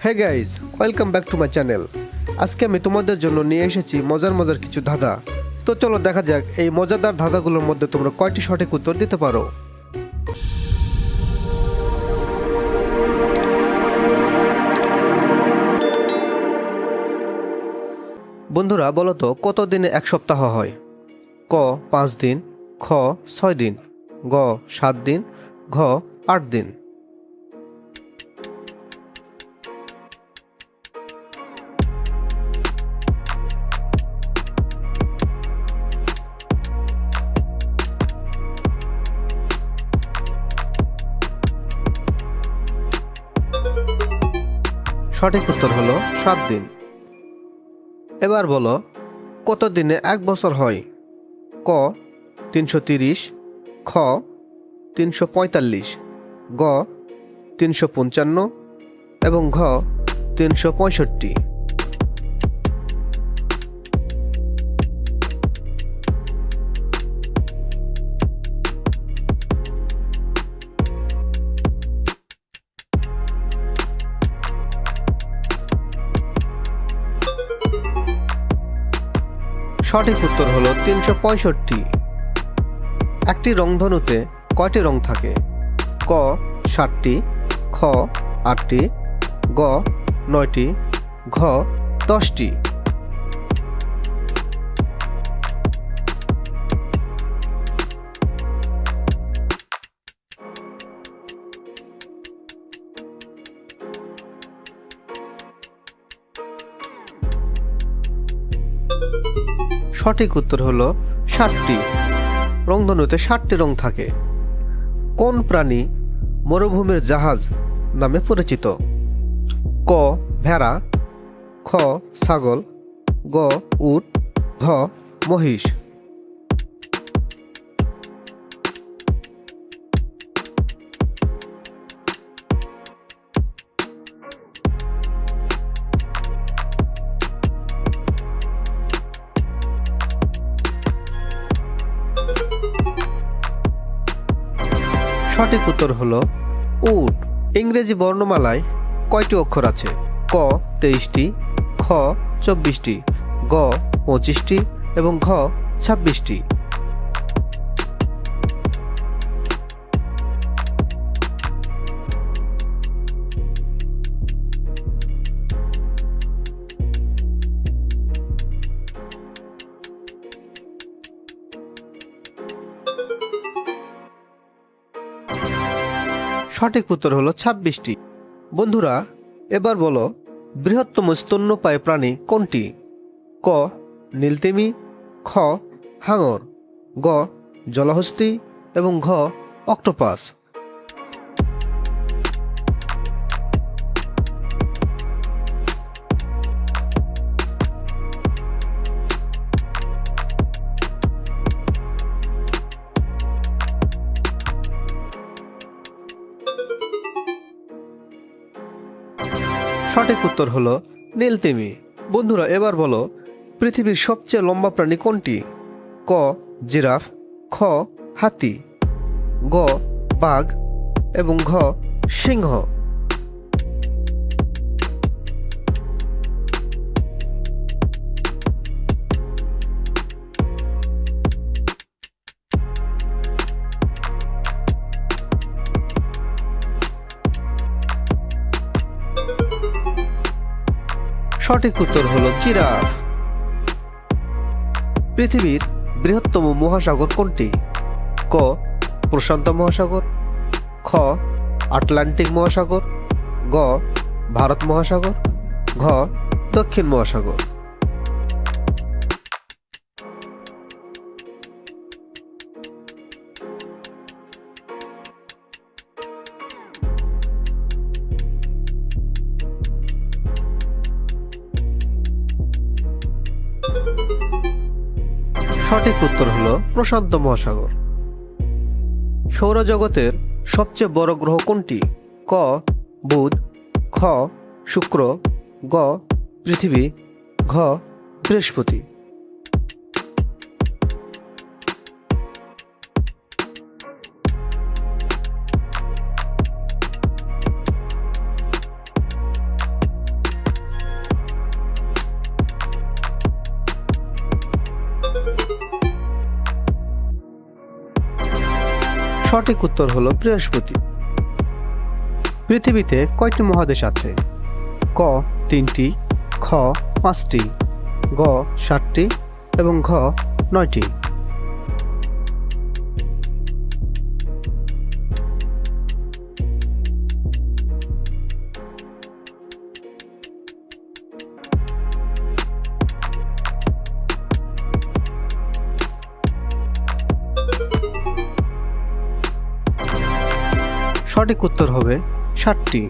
Hey guys, welcome back to my channel. আজকে আমি তোমাদের জন্য নিয়ে এসেছি মজার মজার কিছু ধাঁধা। তো চলো দেখা যাক এই মজাদার ধাঁধাগুলোর মধ্যে তোমরা কয়টি সঠিক উত্তর দিতে পারো। বন্ধুরা বলো তো, কত দিনে এক সপ্তাহ হয়? ক 5 দিন, খ 6 দিন, গ 7 দিন, ঘ 8 দিন। সঠিক উত্তর হলো 7 দিন। এবার বলো, কত দিনে 1 বছর হয়? ক 330, খ 345, গ 355 এবং ঘ 365। সঠিক উত্তর হলো 365। একটি রংধনুতে কয়টি রং থাকে? ক 7টি, খ 8টি, গ 9টি, ঘ 10টি। সঠিক উত্তর হলো 7টি। রংধনুতে 7টি রং থাকে। কোন প্রাণী মরুভূমির জাহাজ নামে পরিচিত? ক ভেড়া, খ ছাগল, গ উট, ঘ মহিষ। সঠিক উত্তর হলো উট। ইংরেজি বর্ণমালায় কয়টি অক্ষর আছে? ক 23টি, খ 24টি, গ 25টি এবং ঘ 26টি। সঠিক উত্তর হলো 26টি। বন্ধুরা এবার বলো, বৃহত্তম স্তন্যপায়ী প্রাণী কোনটি? ক নীলতিমি, খ হাঙর, গ জলহস্তী এবং ঘ অক্টোপাস। সঠিক উত্তর হলো নীলতিমি। বন্ধুরা এবার বলো, পৃথিবীর সবচেয়ে লম্বা প্রাণী কোনটি? ক জিরাফ, খ হাতি, গ বাঘ এবং ঘ সিংহ। সঠিক উত্তর হলো জিরাফ। পৃথিবীর বৃহত্তম মহাসাগর কোনটি? ক প্রশান্ত মহাসাগর, খ আটলান্টিক মহাসাগর, গ ভারত মহাসাগর, ঘ দক্ষিণ মহাসাগর। সঠিক উত্তর হলো প্রশান্ত মহাসাগর। সৌরজগতের সবচেয়ে বড় গ্রহ কোনটি? ক বুধ, খ শুক্র, গ পৃথিবী, ঘ বৃহস্পতি। সঠিক উত্তর হলো বৃহস্পতি। পৃথিবীতে কয়টি মহাদেশ আছে? ক 3টি, খ 5টি, গ 7টি এবং ঘ 9টি। সঠিক উত্তর হবে 7টি।